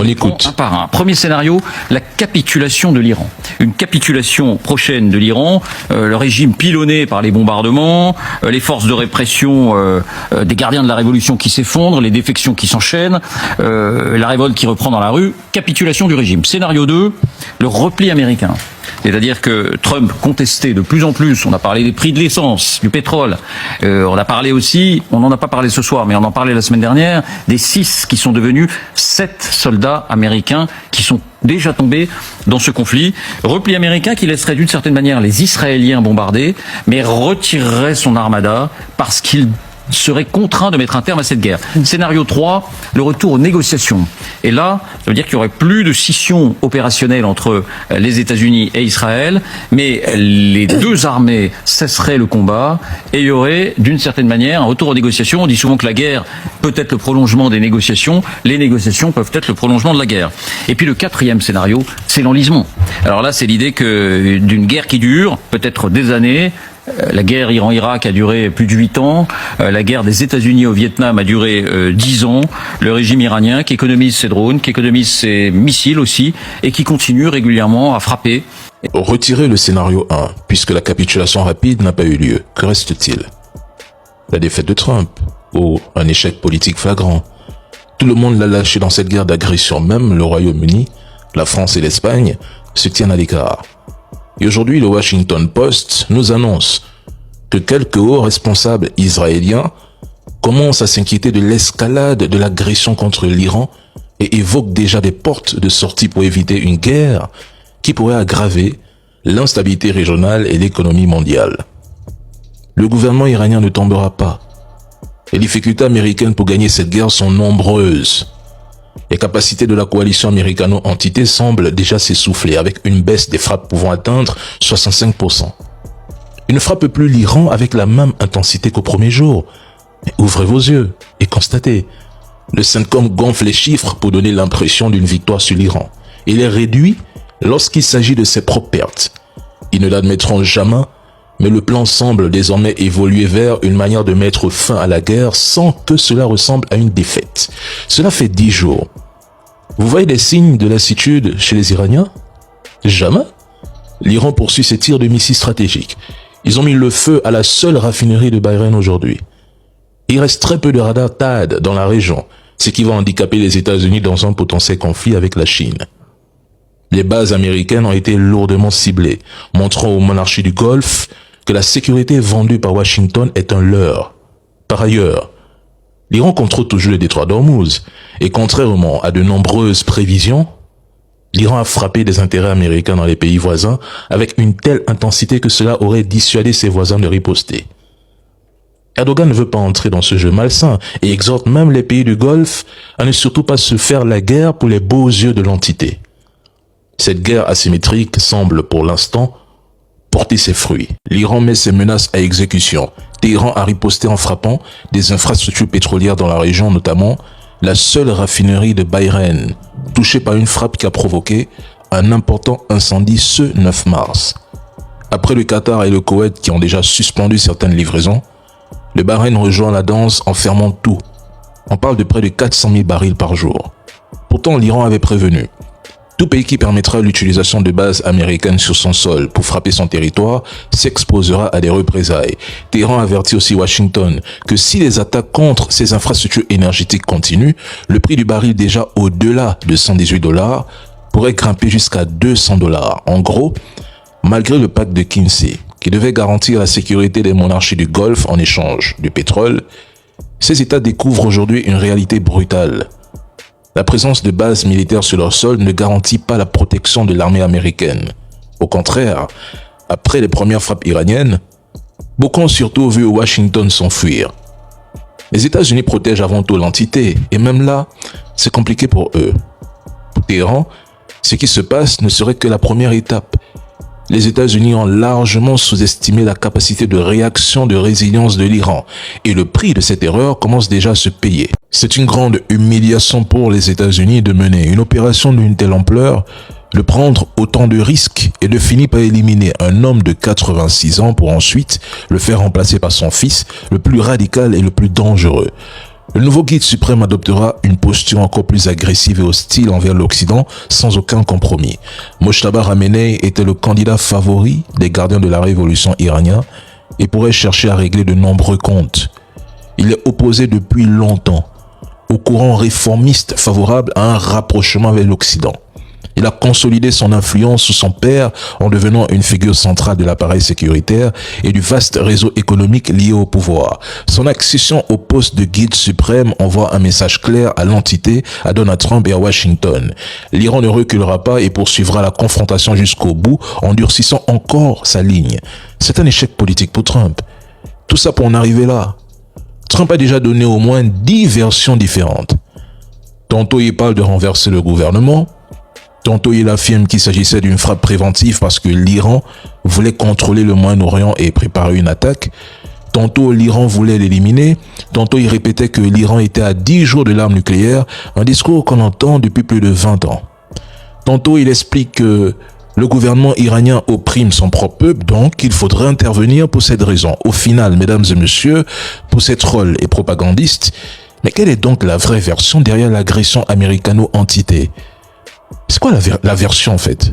On écoute. Un par un. Premier scénario, la capitulation de l'Iran. Une capitulation prochaine de l'Iran, le régime pilonné par les bombardements, les forces de répression des gardiens de la révolution qui s'effondrent, les défections qui s'enchaînent, la révolte qui reprend dans la rue, capitulation du régime. Scénario 2, le repli américain. C'est-à-dire que Trump contestait de plus en plus, on a parlé des prix de l'essence, du pétrole, on a parlé aussi, on n'en a pas parlé ce soir, mais on en parlait la semaine dernière, des 6 qui sont devenus 7 soldats américains qui sont déjà tombés dans ce conflit. Repli américain qui laisserait d'une certaine manière les Israéliens bombardés, mais retirerait son armada parce qu'il serait contraint de mettre un terme à cette guerre. Scénario 3, le retour aux négociations. Et là, ça veut dire qu'il y aurait plus de scission opérationnelle entre les États-Unis et Israël, mais les deux armées cesseraient le combat et il y aurait d'une certaine manière un retour aux négociations. On dit souvent que la guerre peut être le prolongement des négociations, les négociations peuvent être le prolongement de la guerre. Et puis le 4e scénario, c'est l'enlisement. Alors là, c'est l'idée que d'une guerre qui dure, peut-être des années. La guerre Iran-Irak a duré plus de 8 ans. La guerre des États-Unis au Vietnam a duré 10 ans. Le régime iranien qui économise ses drones, qui économise ses missiles aussi, et qui continue régulièrement à frapper. Retirer le scénario 1, puisque la capitulation rapide n'a pas eu lieu. Que reste-t-il? La défaite de Trump, ou un échec politique flagrant. Tout le monde l'a lâché dans cette guerre d'agression. Même le Royaume-Uni, la France et l'Espagne se tiennent à l'écart. Et aujourd'hui, le Washington Post nous annonce que quelques hauts responsables israéliens commencent à s'inquiéter de l'escalade de l'agression contre l'Iran et évoquent déjà des portes de sortie pour éviter une guerre qui pourrait aggraver l'instabilité régionale et l'économie mondiale. Le gouvernement iranien ne tombera pas. Les difficultés américaines pour gagner cette guerre sont nombreuses. Les capacités de la coalition américano-entité semblent déjà s'essouffler avec une baisse des frappes pouvant atteindre 65%. Ils ne frappent plus l'Iran avec la même intensité qu'au premier jour. Mais ouvrez vos yeux et constatez. Le CENTCOM gonfle les chiffres pour donner l'impression d'une victoire sur l'Iran. Il les réduit lorsqu'il s'agit de ses propres pertes. Ils ne l'admettront jamais, mais le plan semble désormais évoluer vers une manière de mettre fin à la guerre sans que cela ressemble à une défaite. Cela fait 10 jours. Vous voyez des signes de lassitude chez les Iraniens? Jamais. L'Iran poursuit ses tirs de missiles stratégiques. Ils ont mis le feu à la seule raffinerie de Bahreïn aujourd'hui. Il reste très peu de radars THAAD dans la région, ce qui va handicaper les États-Unis dans un potentiel conflit avec la Chine. Les bases américaines ont été lourdement ciblées, montrant aux monarchies du Golfe que la sécurité vendue par Washington est un leurre. Par ailleurs, l'Iran contrôle toujours le détroit d'Ormuz, et contrairement à de nombreuses prévisions, l'Iran a frappé des intérêts américains dans les pays voisins avec une telle intensité que cela aurait dissuadé ses voisins de riposter. Erdogan ne veut pas entrer dans ce jeu malsain et exhorte même les pays du Golfe à ne surtout pas se faire la guerre pour les beaux yeux de l'entité. Cette guerre asymétrique semble pour l'instant porter ses fruits. L'Iran met ses menaces à exécution. Téhéran a riposté en frappant des infrastructures pétrolières dans la région, notamment la seule raffinerie de Bahreïn, touchée par une frappe qui a provoqué un important incendie ce 9 mars. Après le Qatar et le Koweït qui ont déjà suspendu certaines livraisons, le Bahreïn rejoint la danse en fermant tout. On parle de près de 400 000 barils par jour. Pourtant, l'Iran avait prévenu. Tout pays qui permettra l'utilisation de bases américaines sur son sol pour frapper son territoire s'exposera à des représailles. Téhéran avertit aussi Washington que si les attaques contre ces infrastructures énergétiques continuent, le prix du baril déjà au-delà de $118 pourrait grimper jusqu'à $200. En gros, malgré le pacte de Kinsey, qui devait garantir la sécurité des monarchies du Golfe en échange du pétrole, ces États découvrent aujourd'hui une réalité brutale. La présence de bases militaires sur leur sol ne garantit pas la protection de l'armée américaine. Au contraire, après les premières frappes iraniennes, beaucoup ont surtout vu Washington s'enfuir. Les États-Unis protègent avant tout l'entité, et même là, c'est compliqué pour eux. Pour Téhéran, ce qui se passe ne serait que la première étape. Les États-Unis ont largement sous-estimé la capacité de réaction de résilience de l'Iran, et le prix de cette erreur commence déjà à se payer. C'est une grande humiliation pour les États-Unis de mener une opération d'une telle ampleur, de prendre autant de risques et de finir par éliminer un homme de 86 ans pour ensuite le faire remplacer par son fils, le plus radical et le plus dangereux. Le nouveau guide suprême adoptera une posture encore plus agressive et hostile envers l'Occident, sans aucun compromis. Mojtaba Khamenei était le candidat favori des gardiens de la révolution iranienne et pourrait chercher à régler de nombreux comptes. Il est opposé depuis longtemps au courant réformiste favorable à un rapprochement avec l'Occident. Il a consolidé son influence sous son père en devenant une figure centrale de l'appareil sécuritaire et du vaste réseau économique lié au pouvoir. Son accession au poste de guide suprême envoie un message clair à l'entité, à Donald Trump et à Washington. L'Iran ne reculera pas et poursuivra la confrontation jusqu'au bout en durcissant encore sa ligne. C'est un échec politique pour Trump. Tout ça pour en arriver là. Trump a déjà donné au moins 10 versions différentes. Tantôt il parle de renverser le gouvernement, tantôt il affirme qu'il s'agissait d'une frappe préventive parce que l'Iran voulait contrôler le Moyen-Orient et préparer une attaque. Tantôt l'Iran voulait l'éliminer, tantôt il répétait que l'Iran était à 10 jours de l'arme nucléaire, un discours qu'on entend depuis plus de 20 ans. Tantôt il explique que le gouvernement iranien opprime son propre peuple, donc il faudrait intervenir pour cette raison. Au final, mesdames et messieurs, pour ces trolls et propagandistes, mais quelle est donc la vraie version derrière l'agression américano-entité? C'est quoi la version en fait?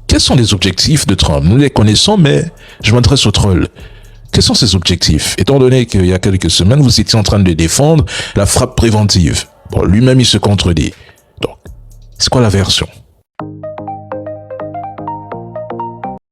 Quels sont les objectifs de Trump? Nous les connaissons, mais je m'adresse aux trolls. Quels sont ses objectifs? Étant donné qu'il y a quelques semaines, vous étiez en train de défendre la frappe préventive. Bon, lui-même, il se contredit. Donc, c'est quoi la version?